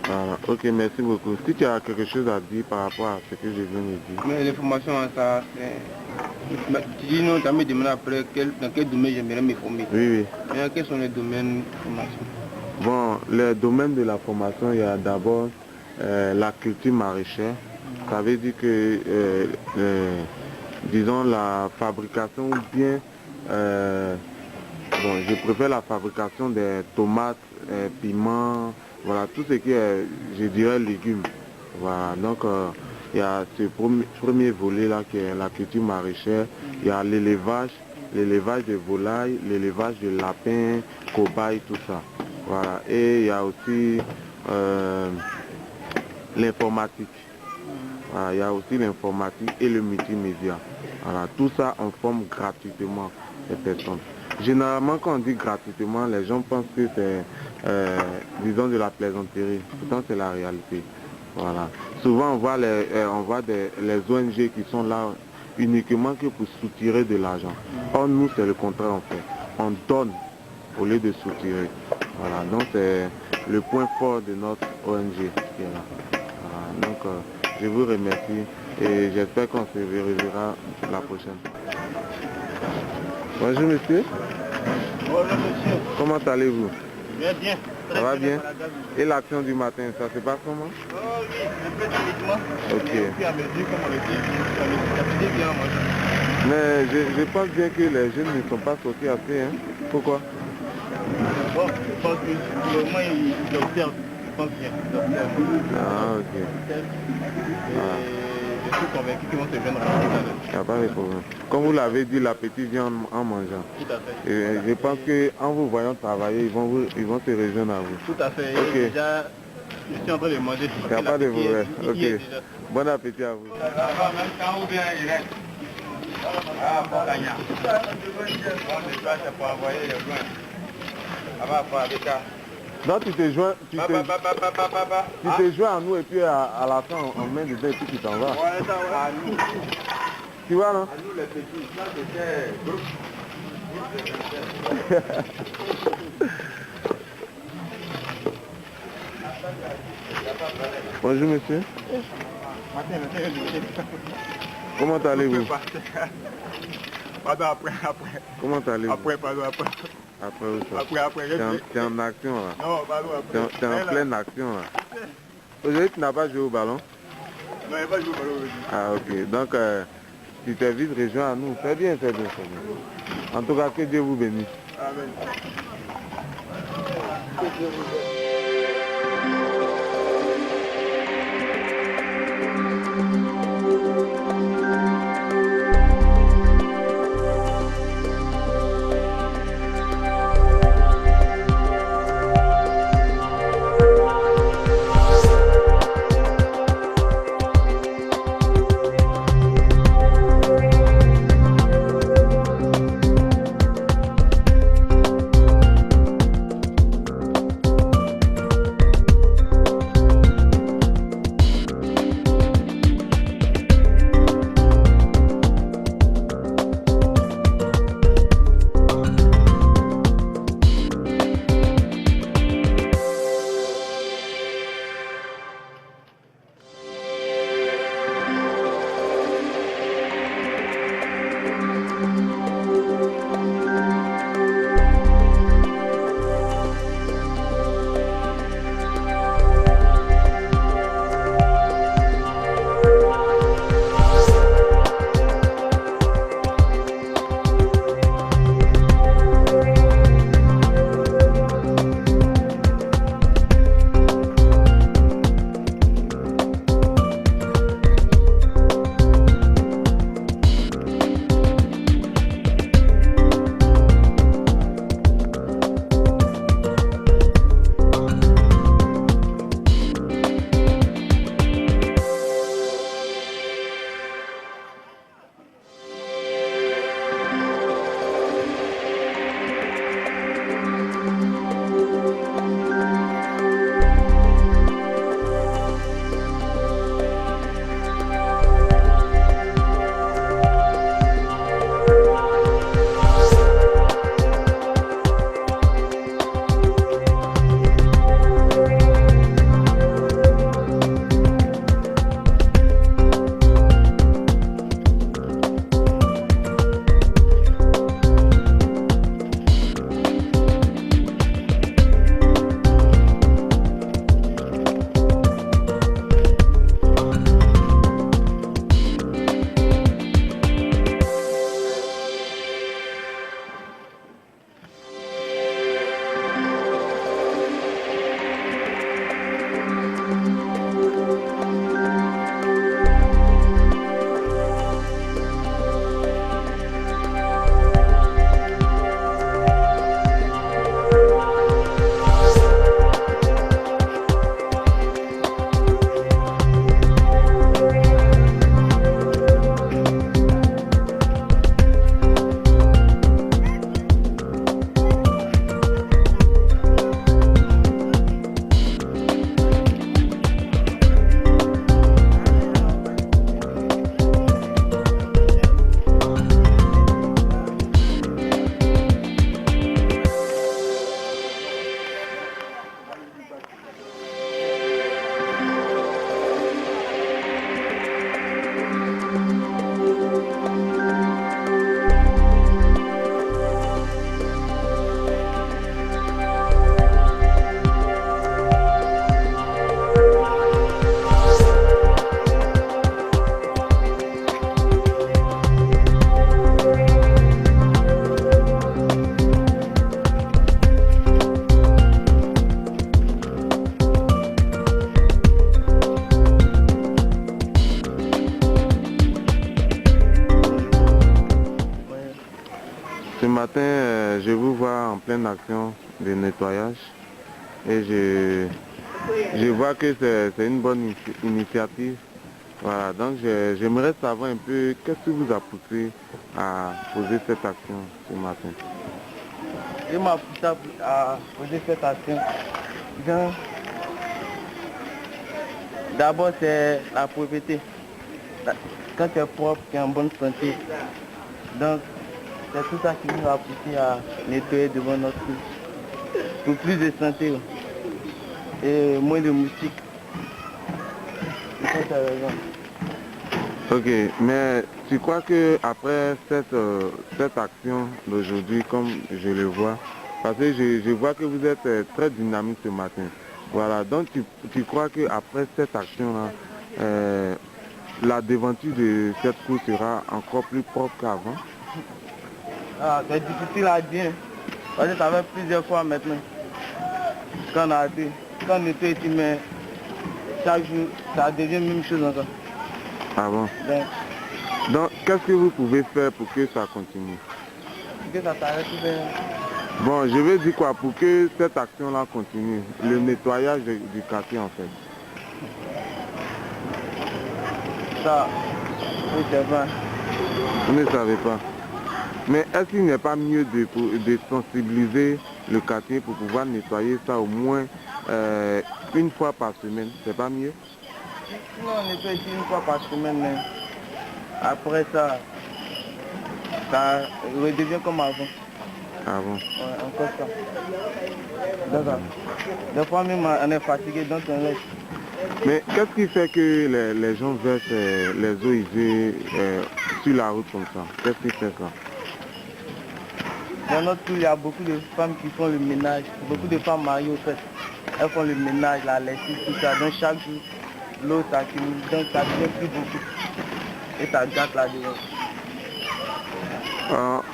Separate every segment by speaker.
Speaker 1: Voilà, ok, merci beaucoup. Si tu as quelque chose à dire par rapport à ce que je viens de dire.
Speaker 2: Mais l'information, ça, c'est... Tu dis non, tu as me demandé après dans quel domaine j'aimerais me former.
Speaker 1: Oui, oui.
Speaker 2: Mais quels sont les domaines de formation?
Speaker 1: Bon, les domaines de la formation, il y a d'abord la culture maraîchère. Ça veut dire que, disons, la fabrication ou bien, bon, je préfère la fabrication des tomates, piments, voilà, tout ce qui est, je dirais, légumes. Voilà, donc il y a ce premier volet-là qui est la culture maraîchère. Il y a l'élevage de volailles, l'élevage de lapins, cobayes, tout ça. Voilà, et il y a aussi l'informatique. Voilà, il y a aussi l'informatique et le multimédia. Voilà, tout ça on forme gratuitement les personnes. Généralement, quand on dit gratuitement, les gens pensent que c'est, disons, de la plaisanterie. Pourtant, c'est la réalité. Voilà. Souvent, on voit les ONG qui sont là uniquement que pour soutirer de l'argent. Or, nous, c'est le contraire, en fait. On donne au lieu de soutirer. Voilà. Donc, c'est le point fort de notre ONG qui est là. Voilà. Donc, je vous remercie et j'espère qu'on se reverra la prochaine. Bonjour monsieur.
Speaker 2: Bonjour monsieur.
Speaker 1: Comment allez-vous?
Speaker 2: Bien, bien.
Speaker 1: Ça va bien? Et l'action du matin, ça se passe comment?
Speaker 2: Oh oui, un peu timidement.
Speaker 1: Ok.
Speaker 2: Mais au fur et à mesure, comme on le dit, ça fait bien moi.
Speaker 1: Mais je pense bien que les jeunes ne sont pas sortis assez, hein? Pourquoi?
Speaker 2: Bon, je pense que pour le moment, ils observent. Je pense bien qu'ils observent.
Speaker 1: Ah, ok.
Speaker 2: Je suis convaincu qu'ils vont se joindre à nous.
Speaker 1: Il n'y a pas de problème. Comme vous l'avez dit, l'appétit vient en mangeant.
Speaker 2: Tout à fait.
Speaker 1: Et je pense qu'en vous voyant travailler, ils vont se rejoindre à vous.
Speaker 2: Tout à fait.
Speaker 1: Ok.
Speaker 2: Et déjà, je suis en train de manger.
Speaker 1: Il n'y a pas de problème. Ok. Bon appétit à vous.
Speaker 2: Même quand ou bien il reste. Ah, pour gagner. C'est pour envoyer les joints. Avec ça.
Speaker 1: Donc tu te joins, tu te joins à nous et puis à la fin on met dedans et puis tu t'en vas.
Speaker 2: Ouais, ça va. À nous.
Speaker 1: Tu vois non?
Speaker 2: À nous les petits, ça c'était groupe.
Speaker 1: Bonjour monsieur. Comment allez-vous?
Speaker 2: Pardon, après.
Speaker 1: Comment allez-vous?
Speaker 2: Après.
Speaker 1: Après où ça?
Speaker 2: Après.
Speaker 1: T'es en action là?
Speaker 2: Non, pardon, après.
Speaker 1: T'es en pleine action là? Aujourd'hui tu n'as pas joué au ballon?
Speaker 2: Non, il n'a pas joué au ballon aujourd'hui.
Speaker 1: Ah ok, donc tu t'es vite rejoint à nous, c'est bien. En tout cas, que Dieu vous bénisse.
Speaker 2: Amen.
Speaker 1: matin, je vous vois en pleine action de nettoyage et je vois que c'est une bonne initiative. Voilà, donc j'aimerais savoir un peu qu'est-ce qui vous a poussé à poser cette action ce matin.
Speaker 2: Il m'a poussé à poser cette action. D'abord, c'est la propriété. Quand tu es propre, tu es en bonne santé. Donc, c'est tout ça qui nous a poussé à nettoyer devant notre cour. Pour plus de santé et moins de moustiques. C'est ça, tu as raison.
Speaker 1: Ok, mais tu crois que après cette action d'aujourd'hui, comme je le vois, parce que je vois que vous êtes très dynamique ce matin. Voilà, donc tu crois qu'après cette action-là, la devanture de cette cour sera encore plus propre qu'avant?
Speaker 2: Ah, c'est difficile à dire. Parce que ça fait plusieurs fois maintenant. Quand on nettoie ici, mais chaque jour, ça devient la même chose encore.
Speaker 1: Ah bon?
Speaker 2: Donc,
Speaker 1: Donc, qu'est-ce que vous pouvez faire pour que ça continue?
Speaker 2: que ça s'arrête bien.
Speaker 1: Bon, je veux dire quoi, pour que cette action-là continue, le nettoyage du quartier en fait.
Speaker 2: Ça, oui, c'est vrai.
Speaker 1: Vous ne savez pas. Mais est-ce qu'il n'est pas mieux de sensibiliser le quartier pour pouvoir nettoyer ça au moins une fois par semaine? C'est pas mieux?
Speaker 2: Sinon, on nettoie ici une fois par semaine, mais après ça redevient comme avant.
Speaker 1: Ah bon?
Speaker 2: Ouais, encore ça. D'accord. Des fois même on est fatigué, donc on laisse.
Speaker 1: Mais qu'est-ce qui fait que les gens versent les eaux usées sur la route comme ça? Qu'est-ce qui fait ça?
Speaker 2: Dans notre tour, il y a beaucoup de femmes qui font le ménage, beaucoup de femmes mariées au fait. Elles font le ménage, la lessive, tout ça. Donc chaque jour, l'eau s'accumule, donc ça devient plus beaucoup. Et ça gâte la dedans.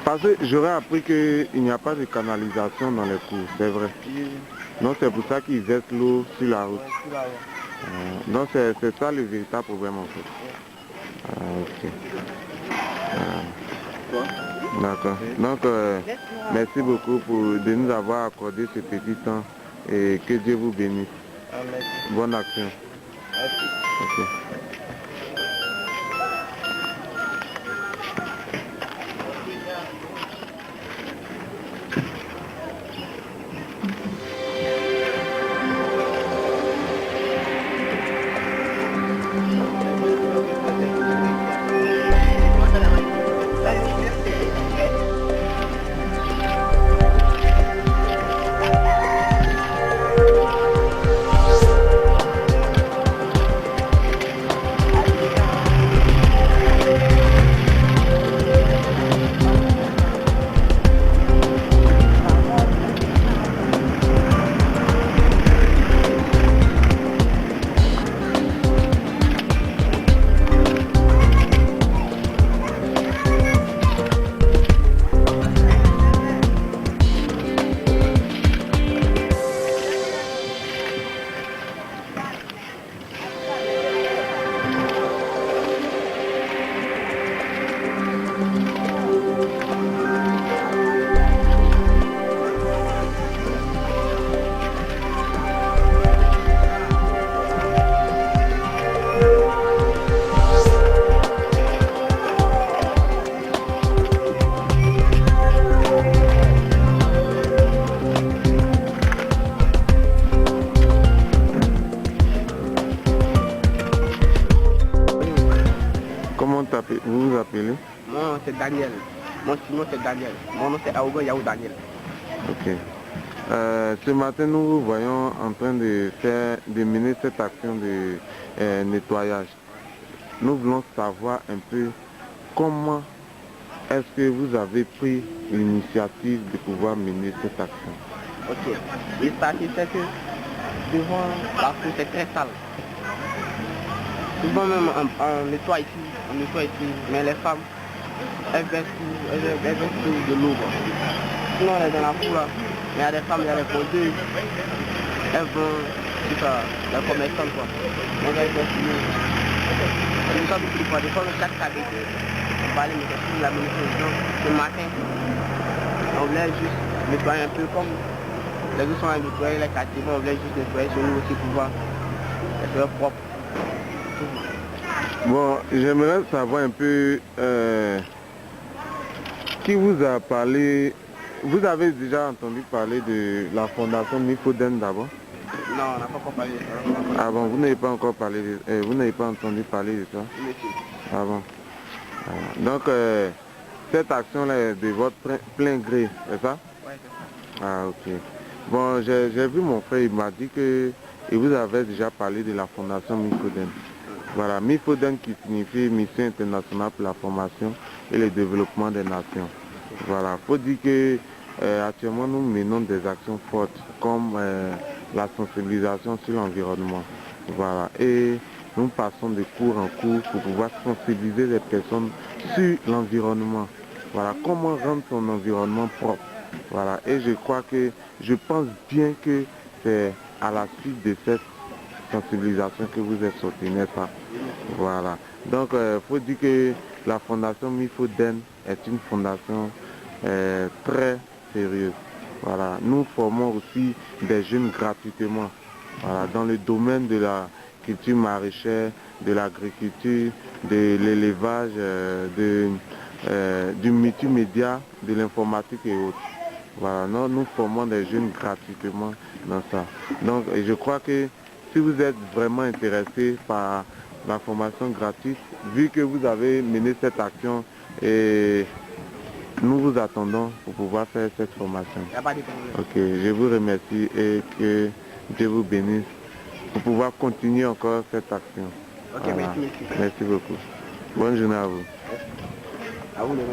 Speaker 1: Parce que j'aurais appris qu'il n'y a pas de canalisation dans les cours, c'est vrai. Donc c'est pour ça qu'ils versent l'eau sur la route.
Speaker 2: Ouais, sur la route.
Speaker 1: Donc c'est ça le véritable problème en fait. Ok. D'accord. Donc merci beaucoup de nous avoir accordé ce petit temps et que Dieu vous bénisse.
Speaker 2: Merci.
Speaker 1: Bonne action.
Speaker 2: Merci.
Speaker 1: Ok. Vous vous appelez?
Speaker 2: Mon nom c'est Daniel. Mon nom c'est Daniel. Mon nom c'est Aouga Yaou Daniel.
Speaker 1: Ok. Ce matin, nous vous voyons en train de mener cette action de nettoyage. Nous voulons savoir un peu comment est-ce que vous avez pris l'initiative de pouvoir mener cette action.
Speaker 2: Ok. Il s'agissait que devant la cour c'est très sale. Souvent même on nettoie ici, mais les femmes, elles versent de l'eau. Sinon on est dans la cour là, mais il y a des femmes, il y a des vendeuses, elles vont, c'est ça, les commerçants quoi. Donc elles versent de l'eau. Nous sommes beaucoup de fois, des fois chaque cabine, on va aller mettre sur la même chose. Donc ce matin, on voulait juste nettoyer un peu comme les autres sont à nettoyer les quartiers, on voulait juste nettoyer chez nous aussi pour voir les faire propre.
Speaker 1: Bon, j'aimerais savoir un peu qui vous a parlé. Vous avez déjà entendu parler de la fondation Mifoden d'abord?
Speaker 2: Non, on n'a pas encore parlé de ça.
Speaker 1: Ah bon, vous n'avez pas encore parlé de, vous n'avez pas entendu parler de ça?
Speaker 2: Monsieur.
Speaker 1: Ah bon. Donc, cette action-là est de votre plein gré, c'est ça?
Speaker 2: Oui, c'est ça.
Speaker 1: Ah, ok. Bon, j'ai vu mon frère, il m'a dit que il vous avait déjà parlé de la fondation Mifoden. Voilà, Mifoden qui signifie Mission internationale pour la formation et le développement des nations. Voilà, il faut dire que actuellement nous menons des actions fortes comme la sensibilisation sur l'environnement. Voilà, et nous passons de cours en cours pour pouvoir sensibiliser les personnes sur l'environnement. Voilà, comment rendre son environnement propre. Voilà, et je crois que, je pense bien que c'est à la suite de cette sensibilisation que vous êtes sorti, n'est-ce pas? Voilà, donc il faut dire que la fondation Mifoden est une fondation très sérieuse. Voilà, nous formons aussi des jeunes gratuitement. Voilà, dans le domaine de la culture maraîchère, de l'agriculture, de l'élevage, du multimédia, de l'informatique et autres. Voilà, nous formons des jeunes gratuitement dans ça. Donc je crois que si vous êtes vraiment intéressé par la formation gratuite, vu que vous avez mené cette action, et nous vous attendons pour pouvoir faire cette formation.
Speaker 2: Il n'y a pas de problème.
Speaker 1: Ok, je vous remercie et que Dieu vous bénisse pour pouvoir continuer encore cette action.
Speaker 2: Ok,
Speaker 1: Voilà.
Speaker 2: merci, monsieur.
Speaker 1: Merci beaucoup. Bonne journée à vous.
Speaker 2: À vous de même.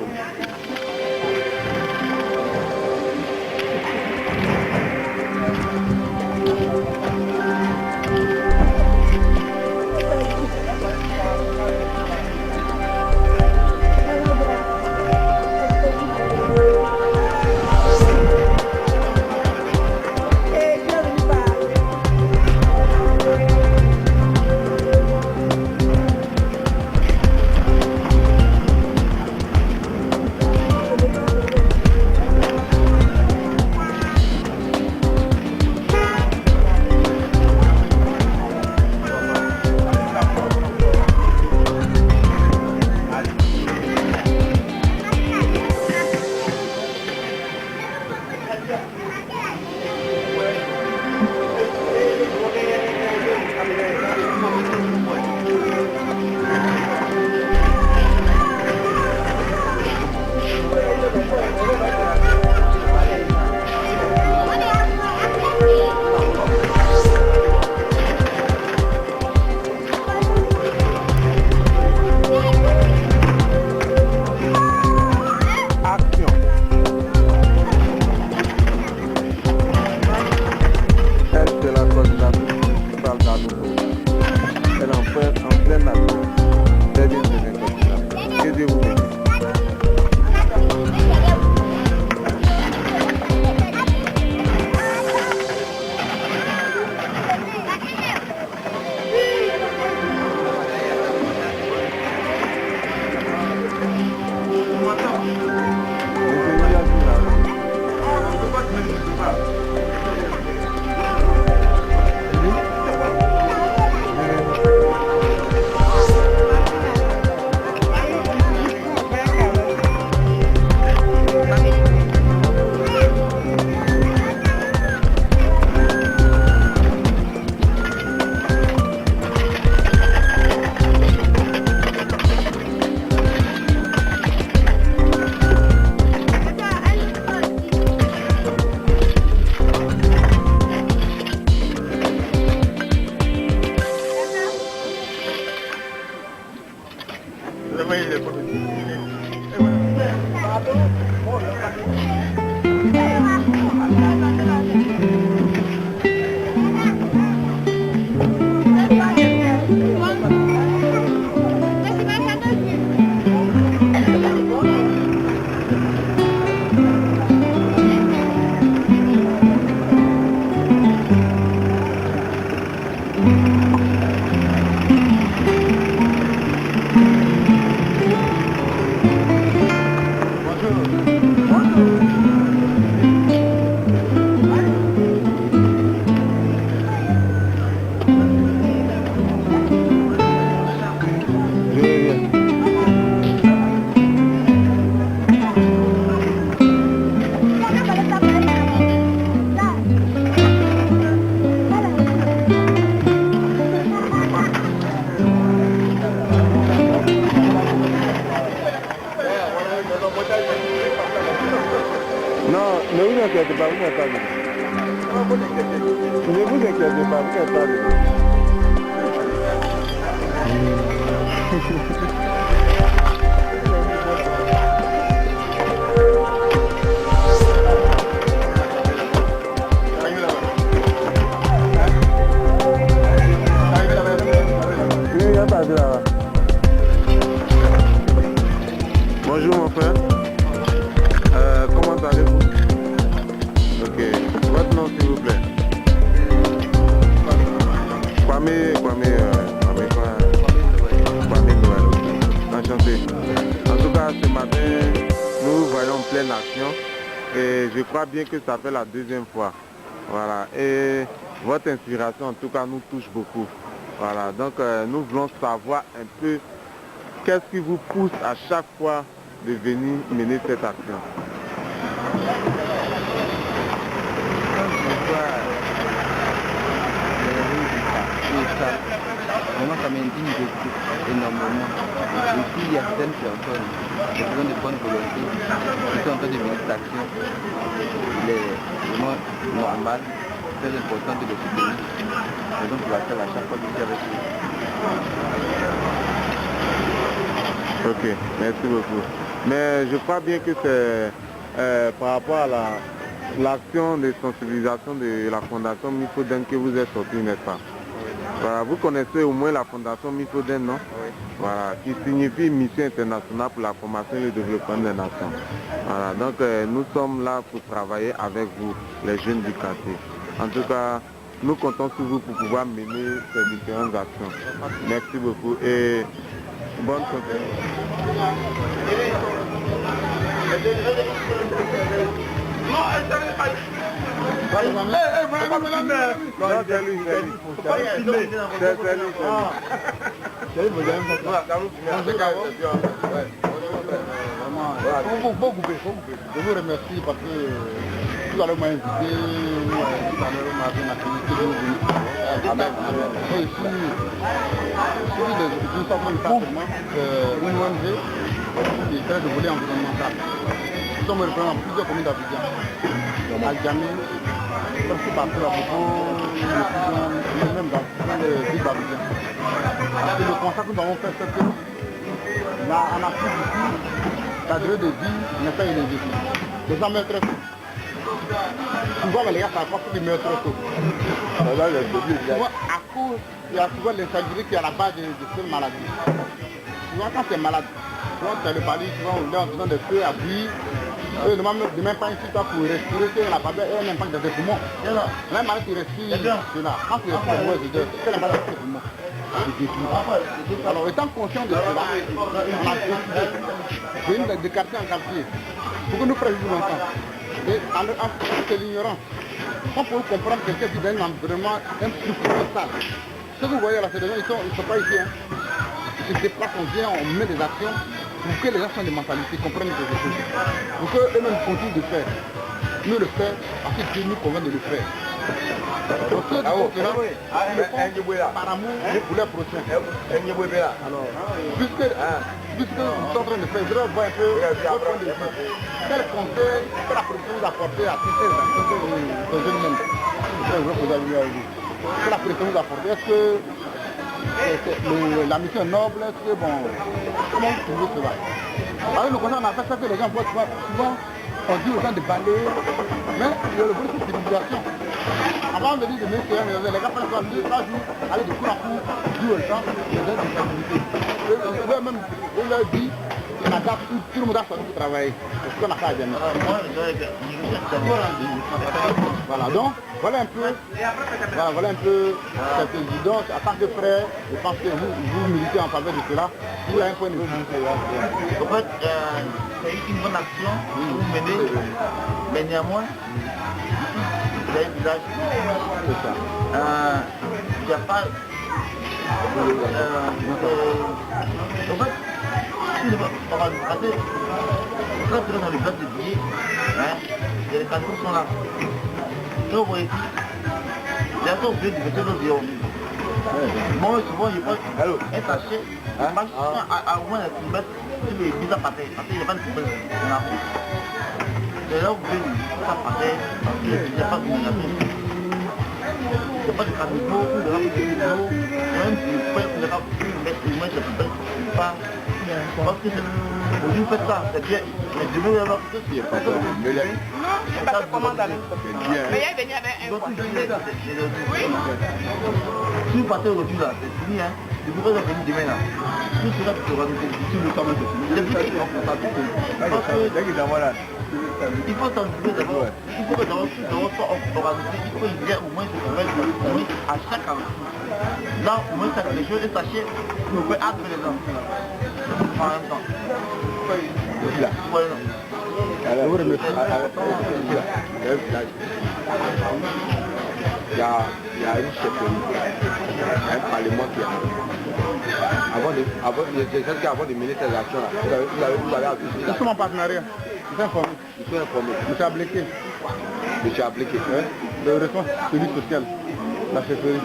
Speaker 1: inquiétez pas, vous n'êtes pas venu. Ne vous inquiétez pas, vous n'êtes pas venu. Bonjour mon frère, comment allez-vous? Ok, votre nom s'il vous plaît? Kwame Noël, ok. Enchanté. En tout cas, ce matin, nous voyons pleine action et je crois bien que ça fait la deuxième fois. Voilà, et votre inspiration en tout cas nous touche beaucoup. Voilà, donc nous voulons savoir un peu qu'est-ce qui vous pousse à chaque fois de venir mener cette action.
Speaker 2: Vraiment, ça m'indigne énormément. Et puis, il y a certaines personnes qui ont de bonne volonté, qui sont en train de mener cette action. Il est vraiment normal, très important de les soutenir. Et donc, pour laquelle, à chaque fois, je suis avec eux.
Speaker 1: Ok, merci beaucoup. Mais je crois bien que c'est par rapport à l'action de sensibilisation de la Fondation Mifoden que vous êtes sorti, n'est-ce pas? Voilà, vous connaissez au moins la Fondation Mifoden, non?
Speaker 2: Oui.
Speaker 1: Voilà, qui signifie Mission internationale pour la formation et le développement des nations. Voilà, donc nous sommes là pour travailler avec vous, les jeunes du quartier. En tout cas, nous comptons sur vous pour pouvoir mener ces différentes actions. Merci beaucoup et bonne continuation.
Speaker 3: Je vous remercie parce que tout à l'heure m'a invité, tout à l'heure m'a bien accueilli, que vous venez. Et ici, nous sommes une ONG qui traite de volet environnemental. Nous sommes représentés dans plusieurs communes d'Abidjan. Al-Djamé, presque partout à Bobo, même dans les villes d'Abidjan. Parce que le constat que nous avons fait, c'est que en Afrique ici, la durée de vie n'est pas élevée. Les gens meurent très tôt. Souvent, les gars, ça va pas qu'ils meurent très tôt. Souvent, à cause, il y a souvent l'insalubrité qui est à la base de cette maladie. Souvent, quand tu es malade, souvent tu as le palais, souvent on est en faisant des feux à bouillir. Eux ne mettent même pas ici pour respirer, que la barbe a un impact dans tes poumons. Même quand tu respires, c'est là. Quand tu respires, c'est l'impact dans tes poumons. Alors, étant conscient de cela, on a décidé de quartier en quartier pour que nous prenions longtemps. Et en c'est l'ignorance. On peut comprendre quelqu'un qui vient dans un environnement un peu plus sale. Ce que vous voyez là, c'est des gens, ils ne sont pas ici. Ils se déplacent, on vient, on met des actions pour que les gens soient des mentalités, comprennent quelque chose. Pour qu'eux-mêmes continuent de faire. Nous le faire parce que Dieu nous convainc de le faire. Donc ceux qui font cela, ils le font par amour pour leur prochain. Alors, puisque nous sommes en train de faire, je voudrais voir un peu votre point de vue. Quel conseil, quelle appréciation vous apportez à tous ces jeunes membres? Quelle appréciation vous apportez? Est-ce que la mission est noble? Est-ce que bon, comment vous trouvez cela? Alors nous on a fait ça que les gens voient souvent, on dit aux gens de balayer, mais il y a le bruit de civilisation. Avant de dire de mettre les gars prennent 2-3 jours, aller de cours à cours, dire aux gens, les gens de stabilité. Eux-mêmes, on leur dit, tout le monde a sorti pour travailler. C'est ce qu'on a fait à Djamé. Voilà, donc, voilà un peu cette évidence. En tant que frère, je pense que vous militez en faveur de cela. Vous avez un point de vue.
Speaker 4: En fait, c'est une bonne action que vous menez, mais néanmoins, vous avez un village.
Speaker 3: C'est ça.
Speaker 4: Il n'y a pas... en fait, on va passer très peu dans les places de billets, et les cantons sont là. Et vous voyez ici, les gens sont obligés de mettre nos zéros. Moi, souvent, je prends un sachet, je marche à moins de 1 mètre sur les mises à pâté, parce qu'il n'y a pas de poubelle en Afrique. c'est là où vous voulez ça passer, il n'y a pas d'immigration. Il n'y a pas de caniveau, ou de la même si vous pouvez mettre au moins, c'est pas. Parce que vous faites ça, c'est bien. Mais demain, il y a pas de souci.
Speaker 2: Non, c'est pas comment d'aller. Mais il est venu avec un oui.
Speaker 4: Si vous partez aujourd'hui là, c'est fini, hein. Si vous pouvez venir demain là, tout cela sera sur le temps même. C'est plus qu'il faut ça tout. Parce que il faut s'enlever d'abord. Il faut que d'abord soit organisé. Il faut qu'il y ait au moins à chaque année. Là, au moins, ça les choses, les sachets, vous pouvez acte les gens. En même temps. Voilà.
Speaker 1: Il y a une chefferie, un parlement qui a. Avant de mener ces actions-là, vous avez appuyé.
Speaker 3: Ils sont en partenariat. Ils sont informés.
Speaker 1: Ils sont informés.
Speaker 3: Monsieur Abléqué.
Speaker 1: Monsieur Abléqué.
Speaker 3: Le responsable service social. La chefferie.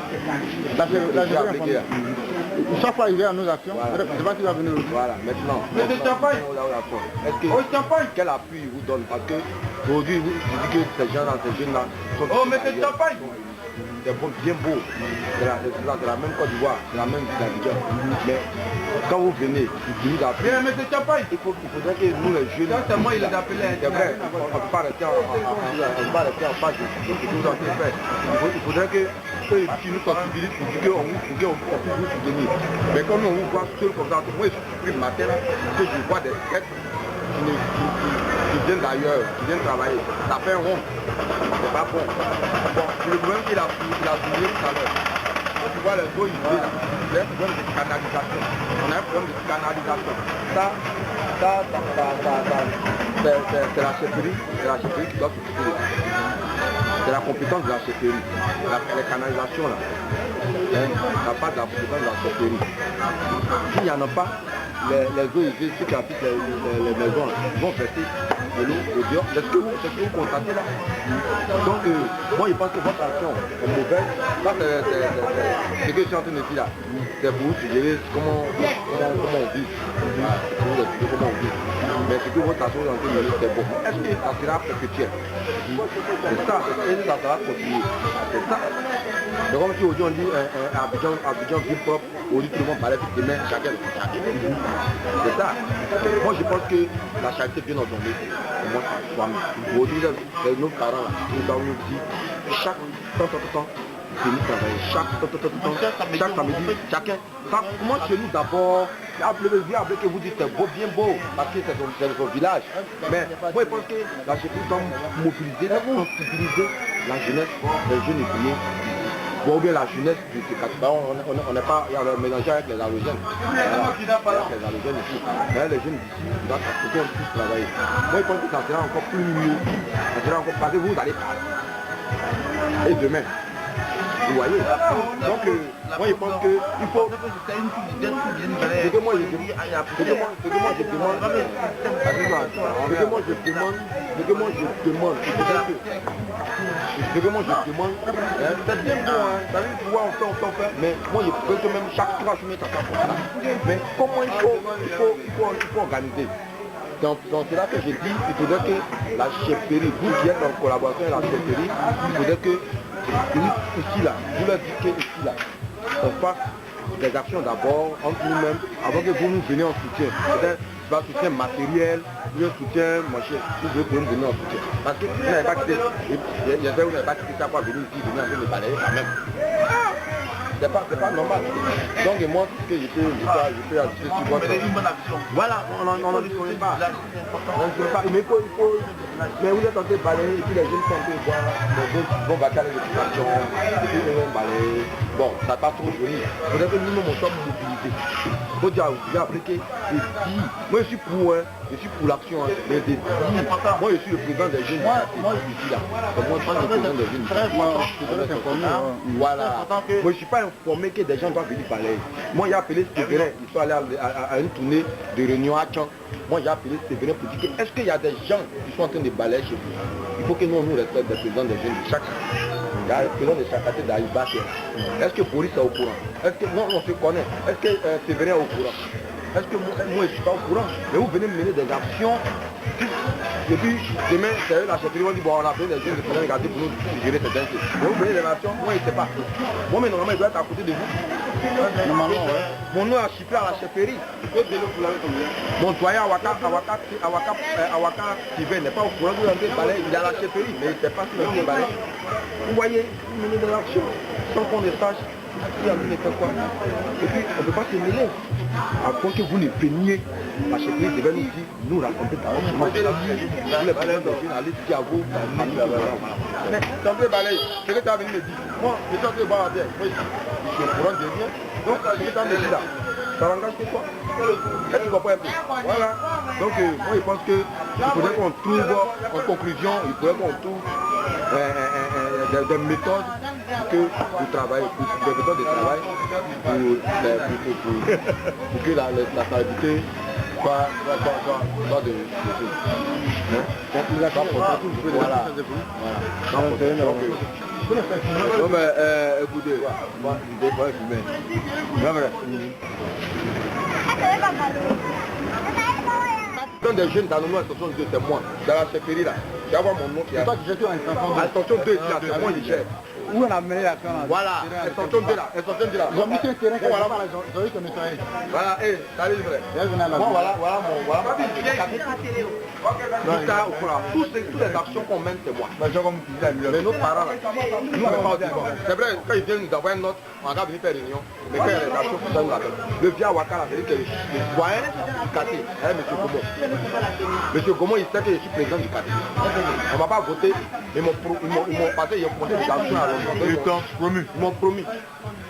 Speaker 3: La chefferie informée. Chaque fois il vient à nos actions, voilà. Je ne sais pas s'il va venir aussi.
Speaker 1: Voilà, maintenant. Quel appui il vous donne? Parce que aujourd'hui, vous dites que ces gens-là, ces jeunes-là sont bien beaux. C'est la même Côte d'Ivoire, c'est la même d'Abidjan. Mais quand vous venez, vous nous appelez. Il faudrait que nous les jeunes.
Speaker 2: C'est moi, il les appelait.
Speaker 1: C'est vrai, on ne peut pas rester en face de ce que nous avons fait. Il faudrait que qui nous sensibilisent pour dire qu'on puisse vous soutenir. Mais quand nous on vous voit seul comme ça, moi je suis pris le matin que je vois des têtes qui viennent d'ailleurs, qui viennent travailler. Ça fait rond. C'est pas bon. Bon, le problème qu'il a souligné tout à l'heure. Quand tu vois les eaux usées là, il y a un problème de canalisation. On a un problème de canalisation. C'est la chefferie qui doit s'occuper de ça. C'est la compétence de la chefferie. Les canalisations là, ça part de la compétence de la chefferie. S'il n'y en a pas, les eaux usées, ceux qui habitent les maisons là, vont verser de l'eau au dehors. C'est ce que vous constatez là. Donc moi je pense que votre action est mauvaise. Ça c'est ce que je suis en train de dire là. C'est pour vous suggérer comment on vit. Pour vous expliquer comment on vit. Mais ce que votre action est en train de dire c'est bon. Est-ce que ça sera perpétuel? C'est ça, et ça va continuer. C'est ça. Mais comme si aujourd'hui on dit Abidjan ville propre, aujourd'hui tout le monde parlait de demain, chacun. C'est ça. Moi je pense que la charité bien ordonnée, moi c'est aujourd'hui nos parents là, nous avons dit chaque temps venir travailler, chaque samedi, chacun. Comment chez nous d'abord, appelez que vous dites c'est beau, bien beau, parce que c'est son village. Mais moi je pense que la chefferie doit mobiliser, sensibiliser la jeunesse, les jeunes étudiants. Bon, bien la jeunesse du Katiba, on n'est pas mélangé avec les halogènes. Les halogènes ici. Mais les jeunes d'ici, doivent tous travailler. Moi je pense que ça sera encore plus mieux. Ça sera encore parce que vous allez parler. Et demain. Vous voyez? Donc, moi je pense qu'il faut. Ce que moi je demande, c'est bien bon, hein. Ça veut dire pouvoir on fait, mais moi je pense que même chaque 3 semaines ça sera comme ça. Mais comment il faut organiser? Donc c'est là que je dis, il faudrait que la chefferie, vous qui êtes en collaboration avec la chefferie, il faudrait que ici là, vous leur dites que ici là, on fasse des actions d'abord entre nous-mêmes, avant que vous nous veniez en soutien. Peut-être pas soutien matériel, ou un soutien machin, vous pouvez nous venir en soutien. Parce que vous n'avez pas quitté, il y a des où vous n'avez pas quitté ça pour venir ici, venir en train de balayer quand même. C'est pas normal. Donc moi, ce que je peux ajouter sur votre... Voilà, on n'en dispose pas. On ne dispose pas. Mais mais vous êtes en train de balayer, et puis les jeunes sont en train de voir, les jeunes vont battre les occupations, et puis ils vont balayer. Bon, ça passe trop joli. Il faudrait que nous sommes mobilisés. Il faut dire, vous appliquer et dire. Moi je suis pour l'action, mais de dire. Moi je suis le président des jeunes ici là. Moi je suis le président des jeunes ici. Voilà. Moi je suis pas informé que des gens doivent venir balayer. Moi j'ai appelé Séverin, ils sont allés à une tournée de réunion à Tchan. Moi j'ai appelé Séverin pour dire que est-ce qu'il y a des gens qui sont en train de balayer chez vous? Il faut que nous respectons des présidents des jeunes de chaque. Il y a le président de chaque quartier d'Aïba. Est-ce que Boris est au courant? Est-ce que non, on se connaît? Est-ce que Séverin est au courant? Est-ce que moi je ne suis pas au courant? Mais vous venez mener des actions
Speaker 3: Et puis, demain, c'est eux, la chefferie, on dit, bon, on a besoin des jeunes de faire regarder pour nous gérer certains trucs. Mais vous voyez les nations, moi, il ne sait pas. Moi, mais normalement, il doit être à côté de vous. Normalement, ouais. Mon nom a chiffré à la chefferie. Mon doyen Awaka Steven n'est pas au courant de l'entrée de balai, il est à la chefferie, mais il ne sait pas si l'entrée de balai. Vous voyez, vous menez de l'action, sans qu'on ne sache qui a mis les fait quoi. Et puis, on ne peut pas se mêler. À quoi que vous ne peigniez, la chefferie devait nous dire, nous raconter ta honte. Vous les balais d'origine, allez dire à vous, mais l'entrée de balai, c'est que tu as venu me dire. Moi, je suis en train de boire la bière. Je suis au courant de rien. Donc, ce que tu as me dit là, ça n'engage que toi. Est-ce que tu comprends un peu? Voilà. Donc, moi, je pense qu'il faudrait qu'on trouve, en conclusion, il faudrait qu'on trouve des méthodes que vous travaillez, des méthodes de travail pour que la stabilité soit de choses. Voilà. Non mais écoutez, moi je ne vais pas fumer. Non mais... Dans des jeunes dans le nom Ascension 2, c'est moi. Dans la chefferie là. Tu vas voir mon nom qui est. C'est toi qui j'étais en Ascension 2 là, c'est moi qui gère. Où on a mené la canne? Voilà, Ascension 2 là, Ascension 2 là. Ils ont mis un terrain, voilà, ils ont eu qu'on nettoyer. Voilà, salut le frère. Bon, voilà toutes les actions qu'on mène, c'est moi. Mais nos parents là, nous on n'est pas aussi bon. C'est vrai, quand ils viennent nous envoyer une note, on va venir faire réunion. Mais quand il y a les actions, ça nous appelle. Le vieux Awaka, c'est que le doyen du quartier, M. Gomo. M. Gomo, il sait que je suis président du quartier. On ne va pas voter, mais ils m'ont passé, ils ont posé des actions à l'homme. Ils m'ont promis.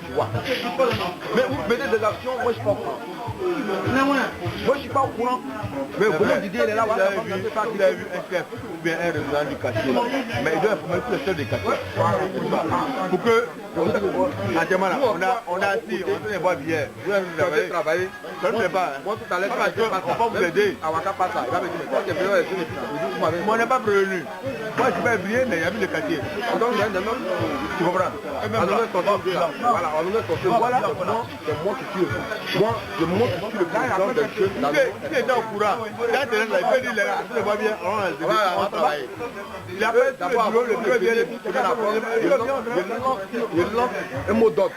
Speaker 3: Tu vois. Mais vous mettez des actions, moi je suis pas au courant. Moi je suis pas au courant. Mais comment Didier il est là, vous avez vu un chef ou bien un représentant du quartier. Mais il doit informer tous les chefs des quartiers. Pour que, on a assis, on fait des bois d'hier. Vous avez travaillé. Je ne sais pas. Moi tout à l'heure, on va vous aider. Awaka passe ça. Il va me dire, mais toi tu es président des jeunes. Moi on n'est pas prévenu. Moi je vais briller, mais il y a vu le quartier. Tu comprends? Voilà, on nous est voilà, c'est moi qui suis. Moi, je montre que je suis le président des jeunes. Il était au courant. Là, il peut dire, les gars, tout va bien. On va travailler. Il appelle d'abord, le bureau vient de je lance un mot d'ordre.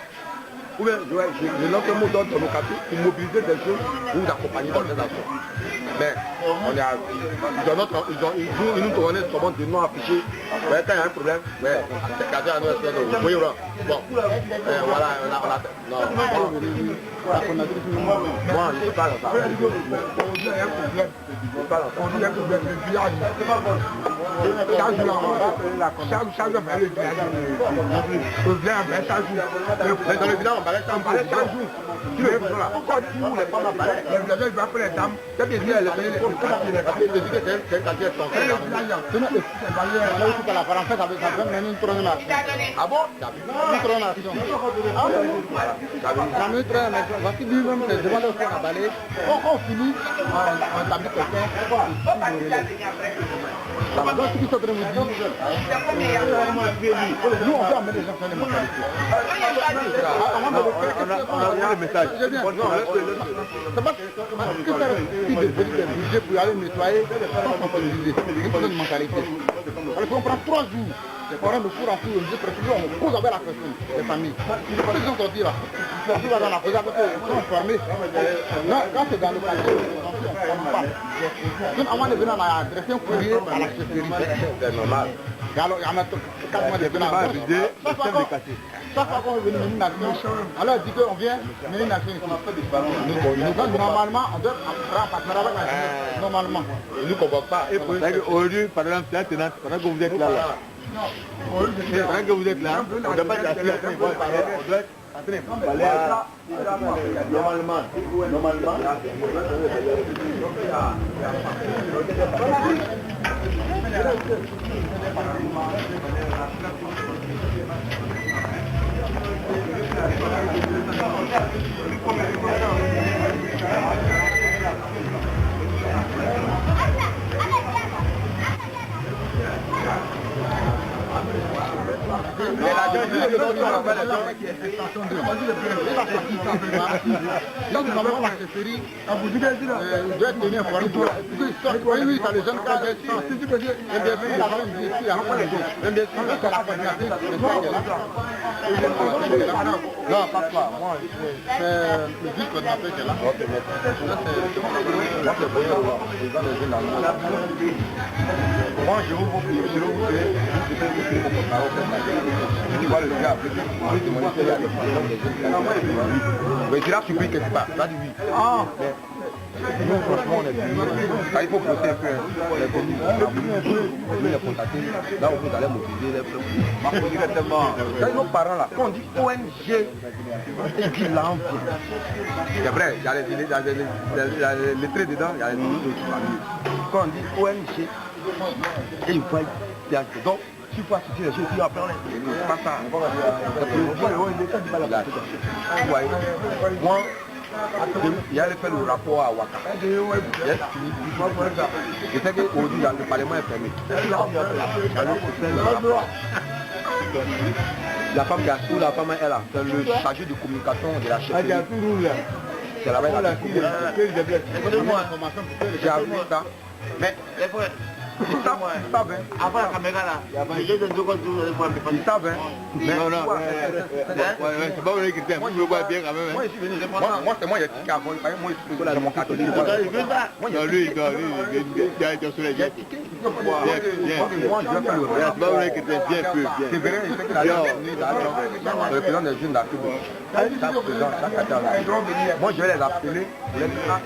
Speaker 3: Ou bien, je lance un mot d'ordre dans nos quartiers pour mobiliser des jeunes pour vous accompagner dans les actions. Mais on est à, ils nous connaissent comment de non afficher. Ouais, quand il y a un problème, ouais, c'est caché à nous, vous voyez, bon, voilà, on a non, moi, je ne suis pas dans ça. Je ne suis pas dans ça. On dit un problème, le village. Chaque jour, on le village. Dans le village, on balait chaque jour. Tu veux dire là, pourquoi tous les femmes balais? Les villageois, ils vont appeler les dames. C'est bien dit, les c'est un quartier sans fait. En fait, ça fait même une troisième action. Ah bon? Une troisième action. La minute troisième action, voici lui-même, c'est devant le fond à balayer. On finit, on établit quelqu'un. Donc, ce qu'ils sont en train de nous dire, nous, on peut amener les gens sur les mentalités. On a le message. C'est pas que faire des budgets pour aller nettoyer, c'est une mentalité. Alors, on prend 3 jours. Les parents nous courent en cours, on cause avec la personne, les familles. Ceux qui sont sortis là, ils sont dans la cause avec eux, ils sont formés. Quand c'est dans le quartier, on ne forme pas. Même avant de venir, on a adressé un courrier à la chefferie. C'est normal. Et alors, il y en a 4 mois de venir à vider le chef de quartier. Chaque fois qu'on est venu mener une action, alors on dit qu'on vient mener une action ici. Normalement, on doit faire un partenariat avec la chefferie. Normalement. Ils ne convoquent pas. Aujourd'hui, par exemple, c'est un tenant, pendant que vous êtes là. Pendant que vous êtes là, on ne doit pas être assis après, on doit être normalement. Mais la Non, pas toi. Moi, c'est le vice-coordinateur qui est là. Moi, je vous mais tu l'as surpris quelque part. Tu as dit oui. Nous, franchement, on est venus. Il faut pousser un peu. On est venus. On veut les contacter. Là, on peut aller mobiliser les fleurs. Quand nos parents là, quand on dit ONG, et puis là, c'est vrai, il y a les lettrés dedans, il y a les lignes aussi. Quand on dit ONG, et il faut être donc, tu peux assister les choses, tu vas parler. Pas ça. Moi, il a fait le rapport à Ouaka. Je sais qu'aujourd'hui, le Parlement est fermé. La femme qui a sous la femme est là. C'est le chargé de communication de la chefferie. C'est là-bas. J'ai appris ça. Mais ils savent, avant la caméra là, ils savent, mais non, c'est pas vrai que c'est moi, je vois bien quand même. Moi, je suis venu, moi, c'est moi, il y a ticket avant, moi, je suis là, mon catholique. Moi, lui, il a été sur les jets. Moi, je vais faire le reste. C'est pas vrai que c'est bien peu, bien. C'est vrai, je sais que le président des jeunes d'Afrique, moi, je vais les appeler, pour les dire,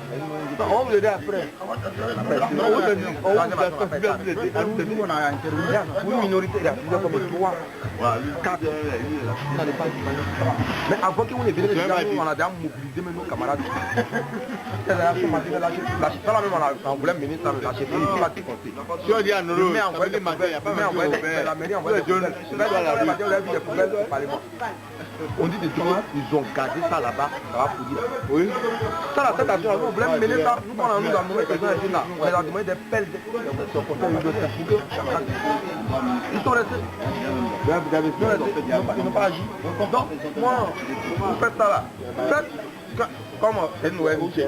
Speaker 3: on va me le dire après. Nous, on a intervenu pour une minorité, il y a comme 3, 4. Mais avant que vous ne veniez, on a déjà mobilisé nos camarades. C'est la même, on voulait mener ça, la chefferie, il faut la décompter. Si on dit à Noro, mais envoyer des matin, il n'y a pas de la mairie, envoie des poubelles au Parlement. On dit des gens, ils ont gardé ça là-bas, ça va pourrir. Oui. Ça, la tête à jour, on voulait mener ça, nous, on a demandé là, on les a demandé des pelles, ils sont restés. Ils n'ont pas agi. Donc, moi, vous faites ça là. Faites comme c'est une ONG.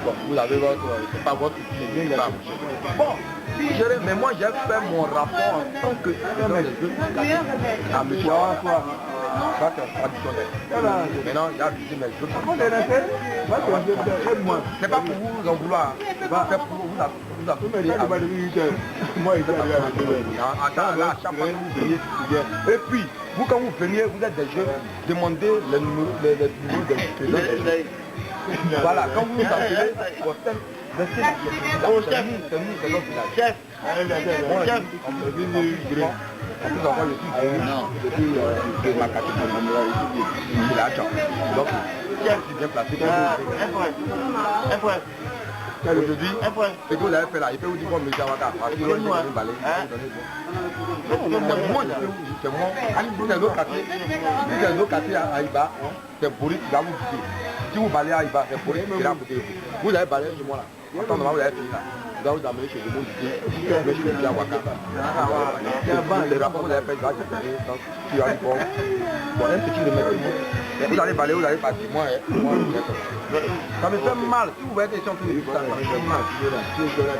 Speaker 3: Bon, vous avez votre, c'est pas votre bon, si mais moi j'ai fait mon rapport en tant que à M. Awansoa. Ça c'est traditionnel. Maintenant, il y a dit mais je c'est pas pour vous en vouloir, c'est pour vous appeler. Moi, il là, à chaque fois que vous venez, et puis, vous quand vous venez, vous êtes des jeunes, demandez les numéros des présidents. Voilà, quand vous vous appelez, c'est notre chef. En plus, encore, je suis depuis ma catégorie. Donc, chef, je bien placé. Aujourd'hui, ce que vous avez fait là, il peut vous dire comme M. Awaka. Parce que vous avez balai. C'est moi. C'est un autre quartier à Aïba. C'est Boris qui va vous quitter. Si vous balayez à Aïba, c'est Boris qui va vous quitter. Vous avez balayé chez moi là. Attends, vous avez fini là. Vous allez vous amener chez le monde du mais chez M. Awaka. Les rapports que vous avez fait, tu as dit bon, un petit remerciement. Vous allez balayer, vous allez partir. Moi, ça me fait mal. Si vous voyez des gens qui me disent ça, ça me fait mal.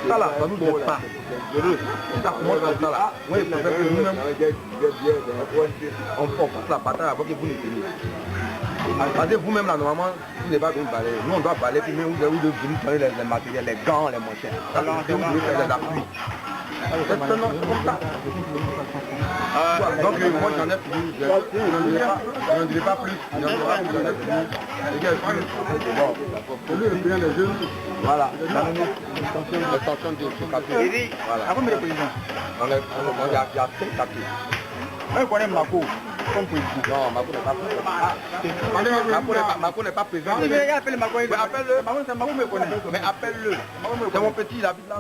Speaker 3: Ça là, ça nous aide pas. Ça commence comme ça là. Oui, ça fait que nous-mêmes, on force la bataille avant que vous ne teniez. Parce que vous-même là, normalement, vous n'êtes pas venu balayer. Nous, on doit balayer, puis même vous devez venir faire les matériels, les gants, les manchettes. Ça, c'est vous devez faire des appuis. C'est comme ça. Donc moi j'en ai fini, je n'en dirai pas plus, pour lui le président des jeunes, voilà, l'extension de ce quartier. Voilà. On y a 5 quartiers. On connaît Mako comme président. Non, Mako n'est pas présent. Mako n'est pas présent. Appelle-le. Mako me connaît. Mais appelle-le. C'est mon petit, il habite là.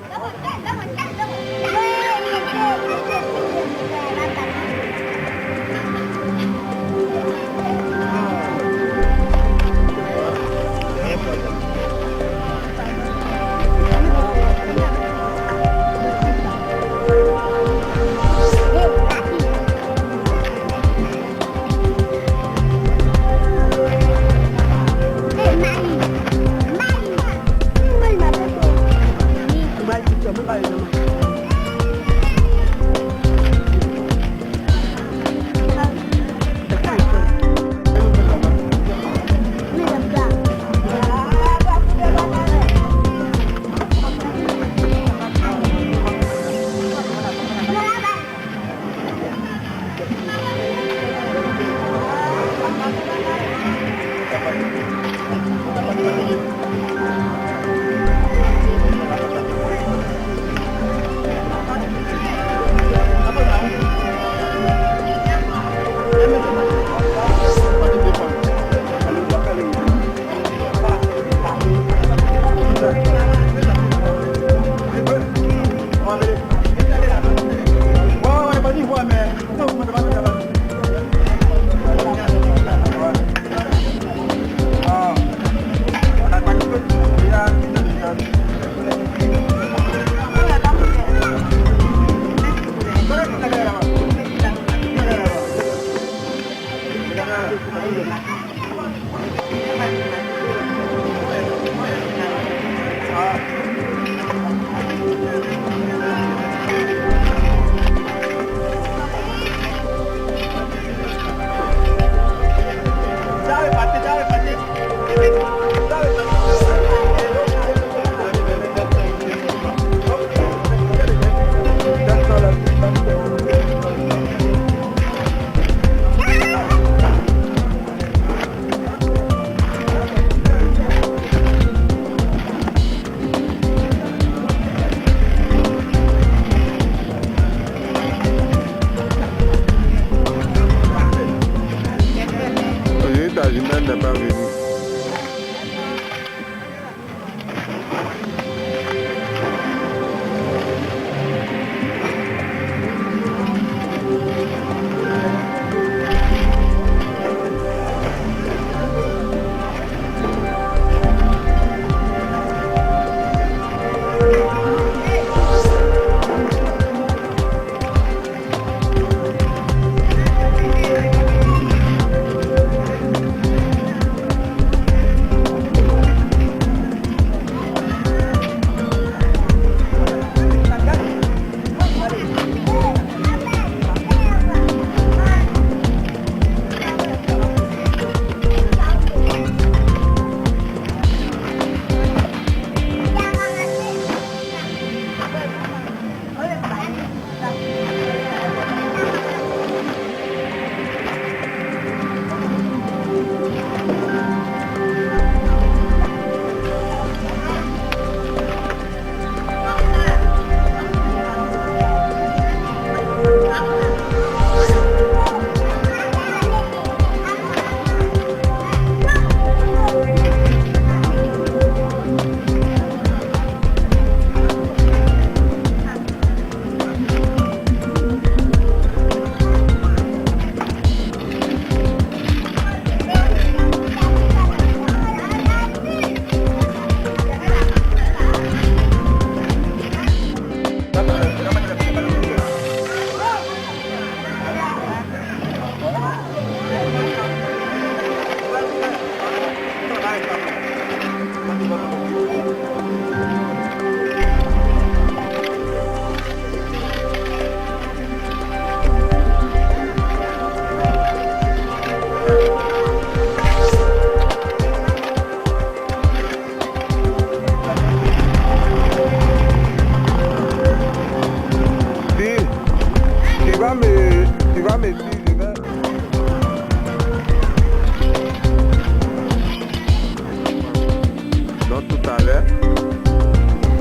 Speaker 1: l'heure.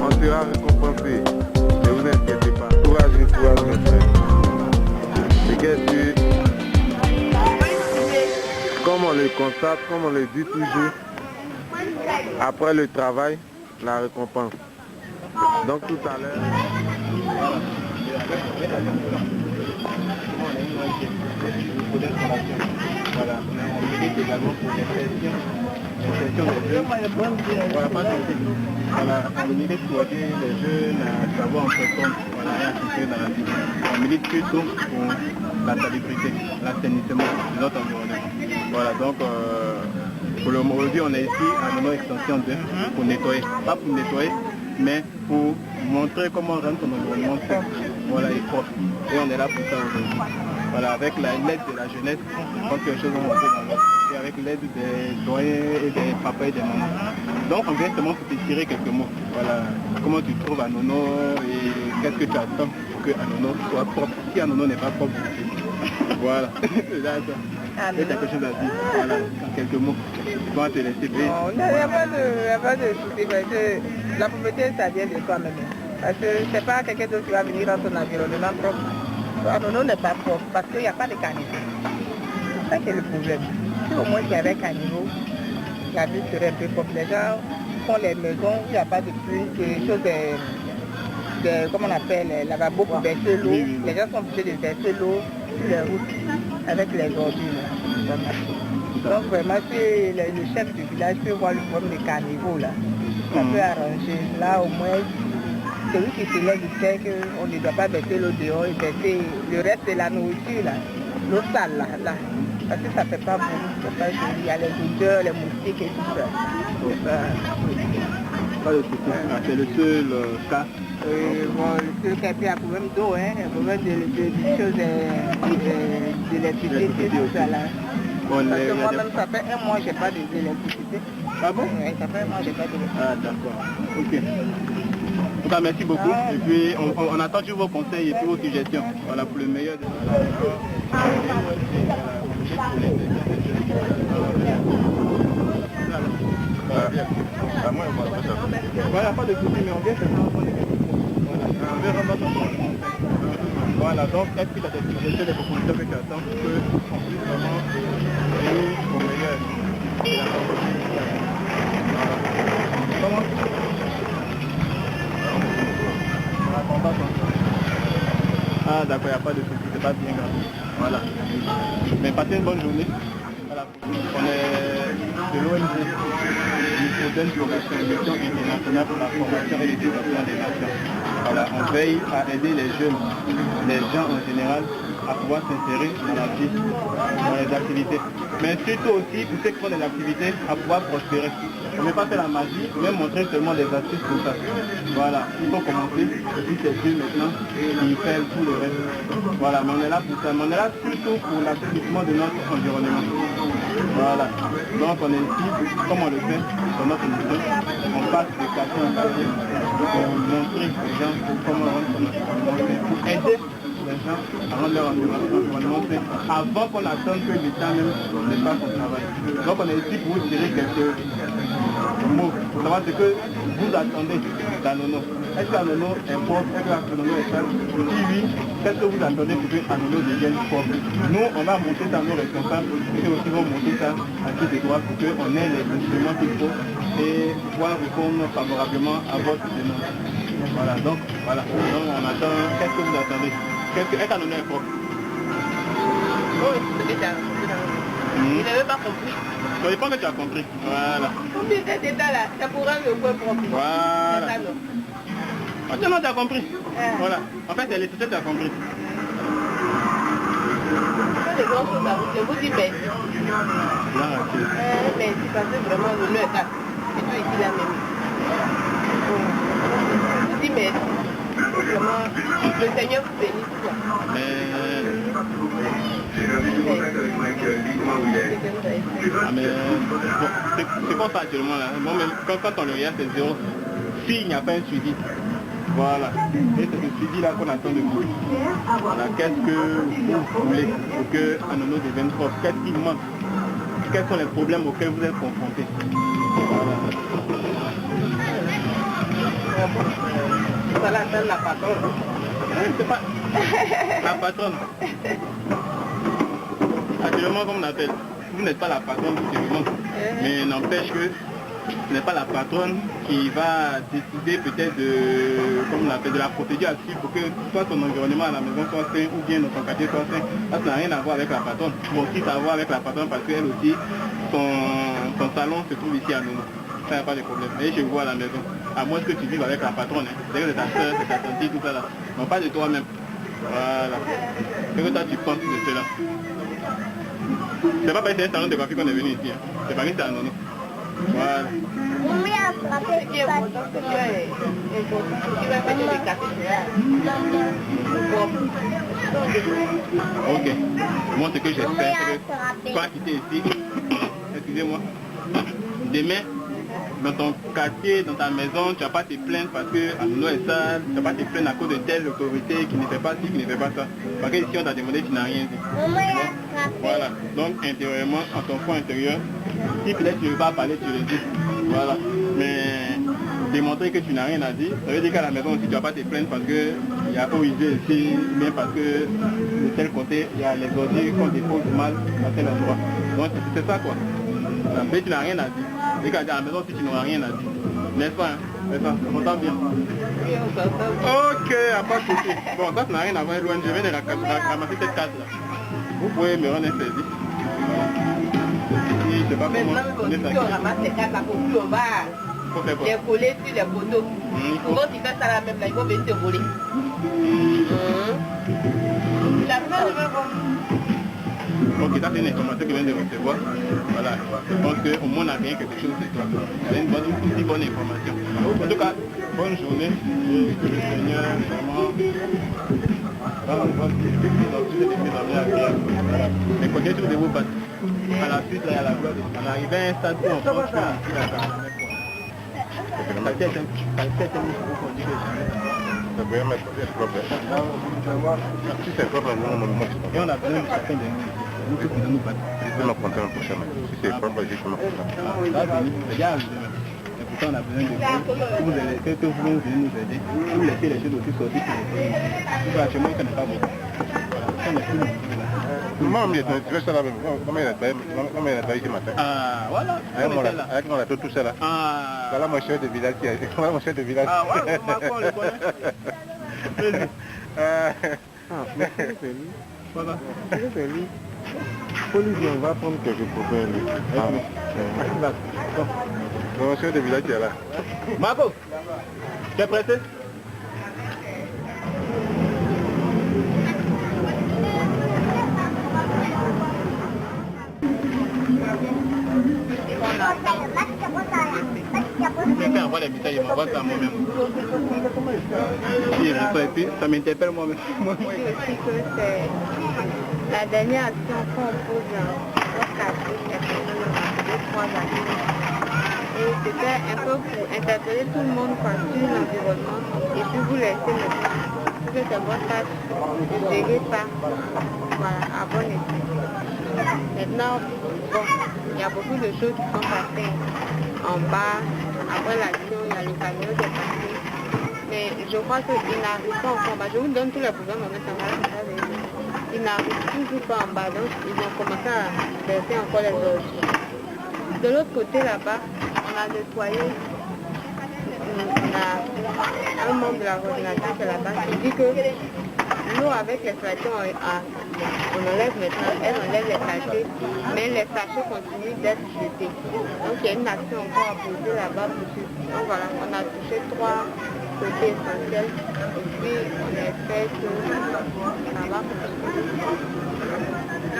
Speaker 1: On sera récompensé. Ne vous inquiétez pas. Courage, mes frères. C'est que comme on le constate, comme on le dit toujours, après le travail, la récompense. Donc tout à l'heure.
Speaker 3: Voilà, on milite également pour l'insertion des jeunes. Voilà, on milite pour aider les jeunes à savoir en compte, voilà, et à s'intégrer dans la vie. On milite surtout pour la salubrité, l'assainissement de notre environnement. Voilà, donc pour le moment aujourd'hui on est ici à Nono Extension 2 pour nettoyer, pas pour nettoyer, mais pour montrer comment rendre son environnement voilà, et propre. Et on est là pour ça aujourd'hui. Voilà, avec l'aide de la jeunesse, je pense que les choses vont monter dans l'ordre. Et avec l'aide des doyens et des papas et des mamans. Donc on vient seulement pour te tirer quelques mots. Voilà, comment tu trouves Anono et qu'est-ce que tu attends pour que Anono soit propre. Si Anono n'est pas propre, voilà. C'est là, ça. Il y a quelque chose à dire, voilà, en quelques mots. Comment te laisser payer.
Speaker 2: Il n'y a pas de souci, parce que la propreté, ça vient de toi-même. Parce que c'est pas quelqu'un d'autre qui va venir dans ton environnement propre. Anono n'est pas propre, parce qu'il n'y a pas de caniveau. C'est ça qui est le problème. Si au moins il y avait caniveau, la vie serait un peu propre. Les gens font les maisons, il n'y a pas de pluie, des choses comment on appelle, les lavabos pour verser l'eau. Les gens sont obligés de verser l'eau sur les routes avec les ordures. Donc vraiment, si le chef du village peut voir le problème des caniveaux là, ça peut arranger. Là au moins, celui qui se lève, il sait qu'on ne doit pas verser l'eau dehors et verser le reste de la nourriture là, l'eau sale là. Parce que ça ne fait pas bon, c'est pas joli. Il y a les odeurs, les moustiques et tout ça.
Speaker 3: Pas de souci, c'est le seul cas.
Speaker 2: Bon, le seul cas, il y a un problème d'eau, hein, un problème de choses, d'électricité, tout ça là.
Speaker 3: Bon,
Speaker 2: parce que moi-même, ça fait un mois que je n'ai pas d'électricité.
Speaker 3: Ah bon?
Speaker 2: Oui, ça fait un mois que je n'ai pas d'électricité.
Speaker 3: Ah d'accord, ok. En tout cas, merci beaucoup. Et puis, on attend toujours vos conseils et puis vos suggestions. Voilà, pour le meilleur. Voilà, pas de soucis, mais on vient faire ça. On vient remettre en voilà, donc est-ce que tu as des suggestions, des propositions que tu attends pour qu'on puisse vraiment venir au meilleur de la compétition? Comment? Ah d'accord, il n'y a pas de soucis, c'est pas bien grave. Voilà. Mais passez une bonne journée. Voilà. On est de l'ONG, l'Infodène pour la Mission internationale pour la formation et l'éducation des nations. Voilà, on veille à aider les jeunes, les gens en général, à pouvoir s'insérer dans la vie, dans les activités. Mais surtout aussi pour ceux qui font des activités, à pouvoir prospérer. On ne peut pas faire la magie, même montrer seulement des astuces pour ça. Voilà, il faut commencer, et puis c'est Dieu maintenant qui fait tout le reste. Voilà, mais on est là pour ça, mais on est là surtout pour l'assouplissement de notre environnement. Voilà, donc on est ici, comme on le fait dans notre mission, on passe de quartier en quartier pour montrer aux gens comment rendre son environnement, pour aider les gens à rendre leur environnement fait avant qu'on attende que l'État même ne fasse son travail. Donc on est ici pour vous tirer quelques mots, pour savoir ce que vous attendez d'Anono. Est-ce qu'Anono est propre? Est-ce qu'Anono est sale? Si oui, qu'est-ce que vous attendez pour que Anono devienne propre? Nous, on va monter ça à nos responsables, et aussi vont monter ça à qui de droit pour qu'on ait les instruments qu'il faut et pouvoir répondre favorablement à votre demande. Voilà, donc voilà. Donc on attend, qu'est-ce que vous attendez? Est-ce qu'Anono est propre?
Speaker 2: Oui, c'est ça. Il n'avait pas compris.
Speaker 3: Ça dépend que tu as compris. Voilà.
Speaker 2: Combien cet état-là, ça pourra le point propre.
Speaker 3: Voilà.
Speaker 2: C'est ça, non?
Speaker 3: Ah, non, tu as compris. Voilà. En fait, c'est l'essentiel, tu as compris.
Speaker 2: C'est des grandes choses à vous. Je vous dis merci.
Speaker 3: Là, ok.
Speaker 2: Merci parce que vraiment, le est là. C'est tout ici là même. Je vous dis merci. Vraiment, le Seigneur vous bénisse.
Speaker 3: Ah mais bon, c'est comme ça actuellement là. Bon, mais quand on le regarde c'est zéro. S'il n'y a pas un suivi. Voilà. Et c'est ce suivi là qu'on attend de vous. Voilà. Qu'est-ce que vous voulez pour que Anono devienne propre? Qu'est-ce qu'il manque? Quels sont les problèmes auxquels vous êtes confrontés? Voilà.
Speaker 2: Ça là, c'est la patronne.
Speaker 5: C'est pas la patronne. Actuellement, comme on appelle, vous n'êtes pas la patronne du monde, mais n'empêche que ce n'est pas la patronne qui va décider peut-être de, comme on appelle, de la procédure à suivre pour que soit ton environnement à la maison soit sain ou bien dans ton quartier soit sain. Ça n'a rien à voir avec la patronne. Mais aussi ça a à voir avec la patronne parce qu'elle aussi, son salon se trouve ici à Nono. Ça n'a pas de problème. Et je vois à la maison. À moins que tu vives avec la patronne. C'est que de ta soeur, de ta tante, tout ça là. Non, pas de toi-même. Voilà. Qu'est-ce que toi tu penses de cela? C'est pas parce que c'est un salon de coiffure qu'on est venu ici. Hein. C'est parce que c'est à Nono. Voilà. Ok. Moi, ce que j'espère, c'est que tu vas quitter ici. Excusez-moi. Demain, dans ton quartier, dans ta maison, tu vas pas te plaindre parce que l'eau est sale, tu vas pas te plaindre à cause de telle autorité qui ne fait pas ci, qui ne fait pas ça. Parce que ici, on t'a demandé, tu n'as rien dit. Voilà. Donc, intérieurement, en ton fond intérieur, si peut-être tu ne veux pas parler, tu le dis. Voilà. Mais démontrer que tu n'as rien à dire, ça veut dire qu'à la maison aussi, tu ne vas pas te plaindre parce qu'il y a OIG ici, mais parce que de tel côté, il y a les ordures qu'on dépose mal à tel endroit. Donc, c'est ça quoi. Mais tu n'as rien à dire. Et qu'à la maison, si tu n'auras rien à dire. N'est-ce pas, hein? C'est ça, on t'entend bien. Ok, à pas de souci. Bon, ça n'a rien à voir avec l'ONG. Je viens de ramasser cette carte-là. Vous pouvez me rendre un service. Je sais pas comment on est
Speaker 2: on ramasse les cartes là pour plus on va les coller sur les photos. Souvent tu fais ça là même là, ils vont venir te voler. La fin de
Speaker 5: ok, ça c'est une information que je viens de recevoir. Voilà. Je pense qu'au moins on a rien quelque chose de toi. C'est une bonne information. En tout cas, bonne journée. Et que le Seigneur vraiment mais continuez sur de vos bases. À la suite, là, il y a la gloire de Dieu. On arrive à un stade où on pense que
Speaker 1: Si c'est propre,
Speaker 5: et on a besoin de chacun de nous qui nous battre.
Speaker 1: je vais me compter un prochain. Si c'est propre, je vais me compter.
Speaker 5: Regarde, et pourtant on a besoin de vous aider, que vous venez nous aider, vous laissez les choses aussi sortir sur les choses. Actuellement, il ne connaît pas beaucoup. On est plus
Speaker 1: Maman, tu fais ça là même. Maman, il a travaillé ce matin.
Speaker 5: Ah, voilà.
Speaker 1: Avec mon tout ça là.
Speaker 5: Ah.
Speaker 1: Voilà mon chef de village qui a été. Voilà mon chef de village.
Speaker 5: Ah, ouais, on le connaît.
Speaker 1: Merci, c'est lui.
Speaker 5: Voilà.
Speaker 1: C'est lui. Police, on va prendre quelques photos. Mon chef de village qui est là.
Speaker 5: Marco, tu es pressé? Quelqu'un envoie les messages, il m'envoie ça moi-même. Si je reçois et puis ça m'interpelle moi-même.
Speaker 6: C'est la dernière action qu'on pose dans quartier, c'est 3 années. Et c'était un peu pour interpeller tout le monde sur l'environnement et puis vous laisser maintenant. Que c'est votre tâche de gérer ça. Voilà, à bon effet. Maintenant, bon, il y a beaucoup de choses qui sont passées en bas. Après l'action, il y a le camion qui est passé. Mais je crois qu'ils n'arrivent pas encore en bas. Je vous donne tous les problèmes en même temps. Ils n'arrivent toujours pas en bas. Donc, ils ont commencé à verser encore les ordures. De l'autre côté, là-bas, on a nettoyé. On a un membre de la coordination qui est là-bas qui dit que l'eau avec les sachets, on enlève maintenant, elle enlève les sachets, mais les sachets continuent d'être jetés. Donc il y a une action encore à poser là-bas pour tout. Donc voilà, on a touché 3 côtés essentiels et puis on espère que ça va.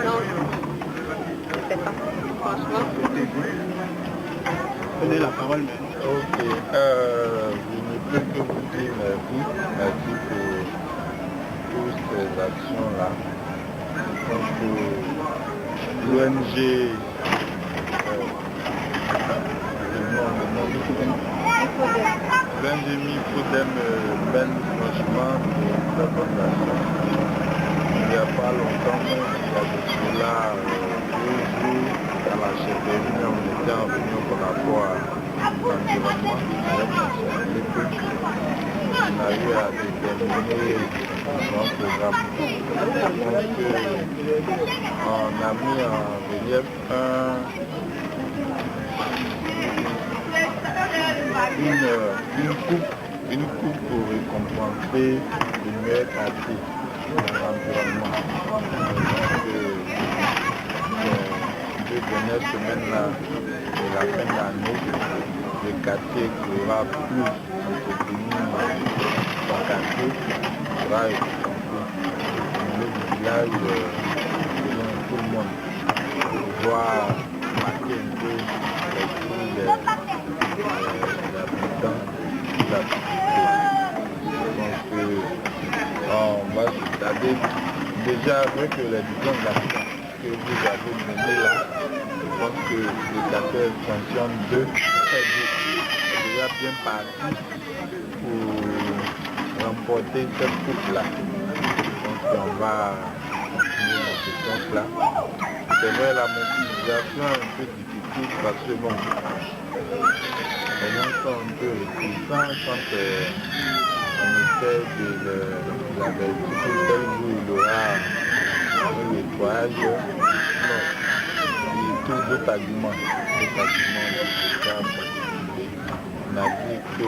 Speaker 6: Donc, je ne sais pas, franchement.
Speaker 5: Prenez la parole maintenant.
Speaker 1: Ok, je ne peux que vous dire merci pour toutes ces actions-là. Je pense que l'ONG Mifodem mène franchement de la population. Il n'y a pas longtemps, il y a de cela 2 jours, dans la chefferie, on était en réunion par rapport à l'environnement avec
Speaker 3: à déterminer son programme. Donc, on a mis en relief une coupe pour récompenser le meilleur quartier dans l'environnement. Deux dernières semaines-là, de la fin de l'année, le quartier qui aura plus entretenu son quartier sera récompensé. Le village, tout le monde, pour pouvoir marquer un peu l'esprit des habitants de la société. Donc, on va se tarder déjà avec les diplômes d'habitants que vous avez menés là. Je pense que le quartier fonctionne très bien. C'est déjà bien parti pour remporter cette coupe-là. Je pense qu'on va continuer dans ce sens-là. C'est vrai, la mobilisation est un peu difficile parce que bon, les gens sont un peu réticents quand on essaie de la vérifier tel jour il aura un nettoyage. Non, il trouve d'autres arguments. On a dit que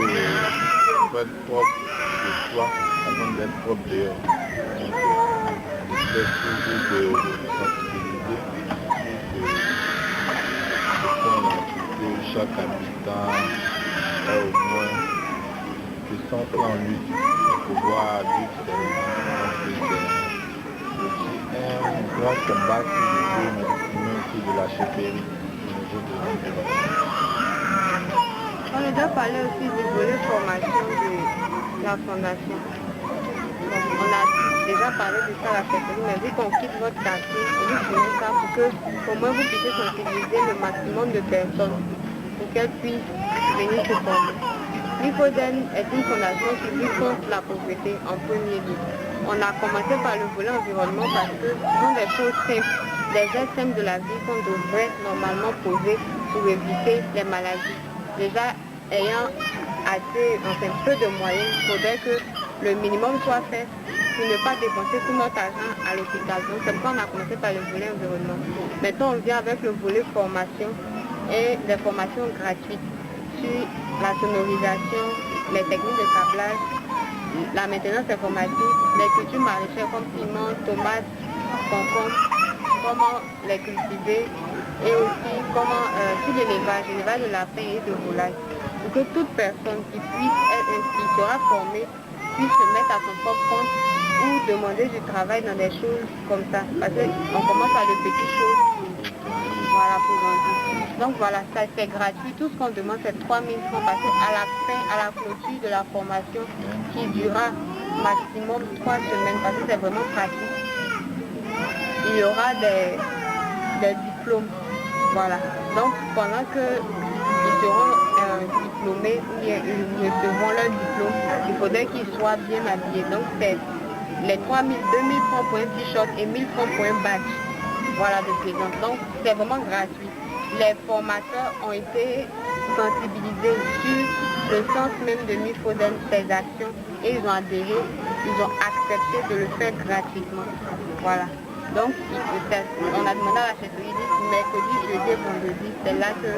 Speaker 3: faut être propre de soi avant d'être propre dehors. Donc, c'est toujours de sensibiliser que chaque habitant ait au moins de centre en lui pour pouvoir vivre ses un grand combat qui veut aussi de la chefferie au niveau de l'environnement.
Speaker 6: On a déjà parlé aussi du volet formation de la fondation. Donc, on a déjà parlé de ça à la chefferie, mais vu qu'on quitte votre quartier, on vous finit ça pour que au moins vous puissiez sensibiliser le maximum de personnes pour qu'elles puissent venir se former. L'IFODEN est une fondation qui lutte contre la pauvreté en premier lieu. On a commencé par le volet environnement parce que ce sont des choses simples, des aides simples de la vie qu'on devrait normalement poser pour éviter les maladies. Déjà, ayant peu de moyens, il faudrait que le minimum soit fait pour ne pas dépenser tout notre argent à l'hôpital. Donc c'est pourquoi on a commencé par le volet environnement. Maintenant, on vient avec le volet formation et des formations gratuites sur la sonorisation, les techniques de câblage, la maintenance informatique, les cultures maraîchères comme piment, tomates, concombres, comment les cultiver et aussi comment sur l'élevage de lapins et de volailles. Pour que toute personne qui puisse être inscrite, sera formée, puisse se mettre à son propre compte ou demander du travail dans des choses comme ça. Parce qu'on commence à de petites choses, voilà, pour grandir. Donc voilà, ça c'est gratuit. Tout ce qu'on demande c'est 3 000 francs parce qu'à la fin, à la clôture de la formation qui durera maximum 3 semaines parce que c'est vraiment pratique, il y aura des diplômes. Voilà. Donc pendant qu'ils seront diplômés, ils recevront leur diplôme, il faudrait qu'ils soient bien habillés. Donc c'est les 3 000, 2 000 francs pour un t-shirt et 1 000 francs pour un badge. Voilà, de présence. Donc c'est vraiment gratuit. Les formateurs ont été sensibilisés sur le sens même de l'IFODEN, ces actions, et ils ont adhéré, ils ont accepté de le faire gratuitement. Voilà. Donc, on a demandé à la chefferie mercredi, jeudi et vendredi, c'est là que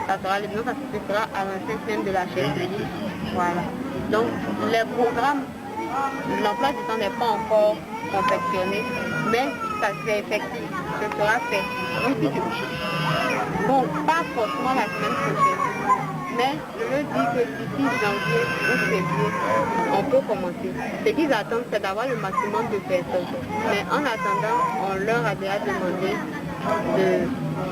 Speaker 6: ça sera le ça se fera à l'enceinte même de la chefferie. Voilà. Donc, les programmes, l'emploi du temps n'est pas encore confectionné, mais ça c'est effectif, ce sera fait. Donc, bon, pas forcément la semaine prochaine, mais je veux dire que d'ici janvier ou février, on peut commencer. Ce qu'ils attendent, c'est d'avoir le maximum de personnes. Mais en attendant, on leur a déjà demandé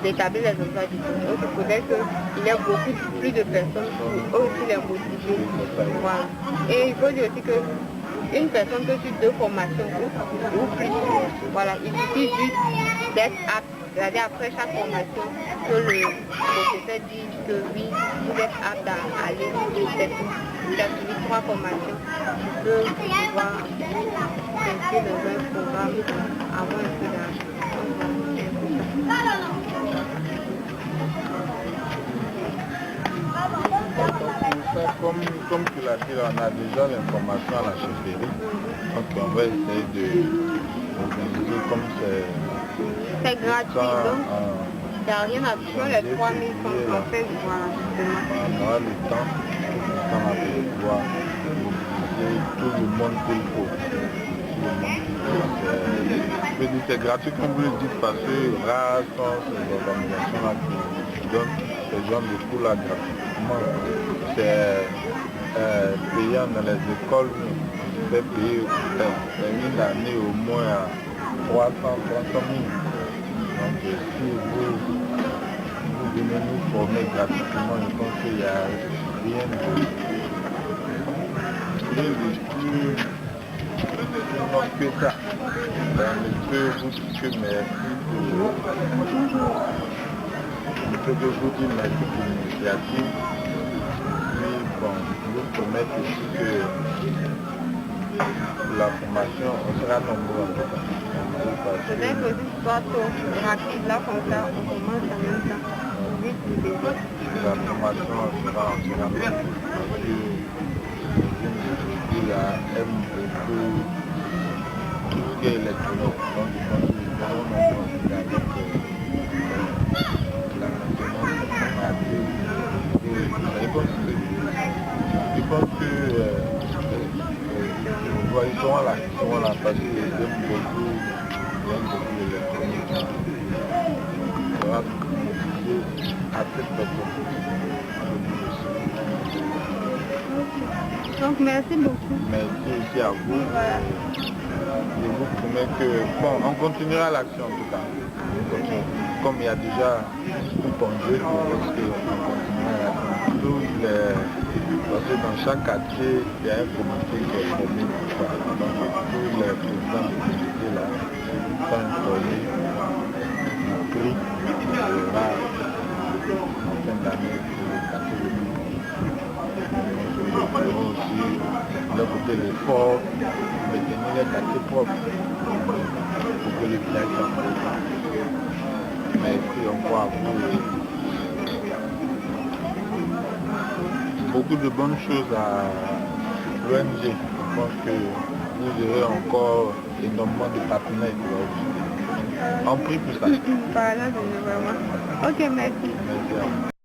Speaker 6: d'établir les emplois du temps. Donc, il faudrait qu'il y ait beaucoup plus de personnes pour eux aussi les motiver. Voilà. Et il faut dire aussi que une personne peut suivre 2 formations ou plus. Voilà, il suffit juste d'être apte. C'est-à-dire après chaque formation, que le professeur dit que oui, vous êtes apte à aller sur cette. Vous avez suivi 3 formations, vous pouvez pouvoir s'inscrire dans un programme, avoir un peu d'argent.
Speaker 3: Comme tu l'as dit, on a déjà l'information à la chefferie. Donc on va essayer d'organiser comme
Speaker 6: c'est gratuit, donc il n'y a rien à toucher, les 3 000 sont faits, voilà, justement.
Speaker 3: On aura le temps de pouvoir mobiliser tout le monde qu'il faut. Je peux dire c'est gratuit comme vous le dites parce que rares sont ces organisations-là qui donnent ces genres de cours là gratuitement. C'est payant dans les écoles, c'est payé une année au moins à 300 000. Donc si vous venez nous former gratuitement, je pense qu'il n'y a rien de plus que ça. Je peux vous dire merci pour l'initiative. Bon, je vous promets aussi que pour la formation, on sera nombreux en tout cas.
Speaker 6: C'est bien que ce soit rapide là comme ça, on commence en même temps.
Speaker 3: La formation sera nombreux parce que il aime beaucoup tout ce qui est électronique. Donc je pense que nous allons nombreux avec la maintenance informatique. Je pense que ils seront là parce qu'ils aiment beaucoup l'électronique. Ça va mobiliser à cette personne.
Speaker 6: Donc merci beaucoup.
Speaker 3: Merci aussi à vous. Voilà. Je vous promets que, bon, on continuera l'action en tout cas. Comme il y a déjà tout pensé, je pense qu'on continuera l'action. Parce que dans chaque quartier, il y a un comité qui est formé pour ça. Donc tous les présidents du comité là sont informés du prix qui sera en fin d'année pour le quartier de l'île. Nous ferons aussi de leur côté l'effort de tenir les quartiers propres pour que le village soit propre. Merci encore à vous. Beaucoup de bonnes choses à l'ONG. Je pense que vous aurez encore énormément de partenaires qui vont vous aider. En prie pour ça.
Speaker 6: Voilà, vraiment. Ok, merci.
Speaker 3: Merci à vous.